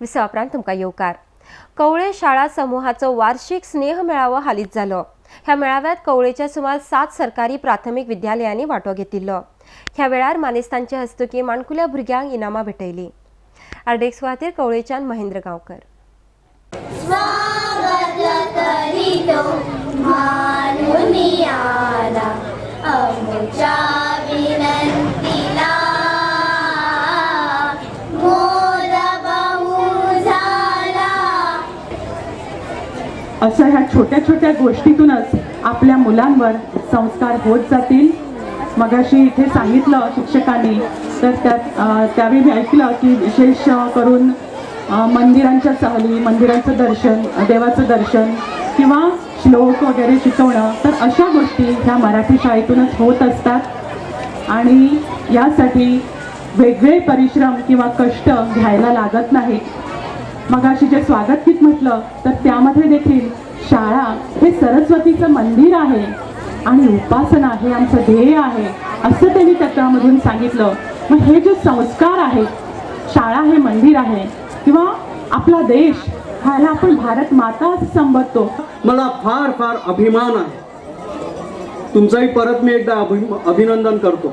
विसवापरांत तुमकां येवकार। कवळे शाळा समूहाचो वार्षिक स्नेह मेळावो हालींच जालो। ह्या मेळाव्यात कवळेच्या सुमार 7 सरकारी प्राथमीक विद्यालयांनी वांटो घेतिल्लो। ह्या वेळार मानेस्तांचे हस्तुकी माणकुल्या भुरग्यांक इनामां भेटयलीं। आरडेक्स खातीर कवळेच्यान महेंद्र गांवकर। अशा ह्या छोट्या छोट्या गोष्टीतूनच आपल्या मुलांवर संस्कार होत जातील। मगाशी इथे सांगितलं शिक्षकांनी, तर त्यावेळी मी ऐकलं की विशेष करून मंदिरांच्या सहली, मंदिरांचं दर्शन, देवाचं दर्शन किंवा श्लोक वगैरे शिकवणं, तर अशा गोष्टी ह्या मराठी शाळेतूनच होत असतात आणि यासाठी वेगळे परिश्रम किंवा कष्ट घ्यायला लागत नाहीत। मगाशी जे स्वागत गीत म्हटलं, तर त्यामध्ये देखील शाळा हे सरस्वतीचं मंदिर आहे आणि उपासना हे आमचं ध्येय आहे असं त्यांनी त्याच्यामधून सांगितलं। मग हे जे संस्कार आहेत, शाळा हे मंदिर आहे किंवा आपला देश ह्याला आपण भारत माता असं संबोधतो। मला फार फार अभिमान आहे। तुमचाही परत मी एकदा अभिनंदन करतो।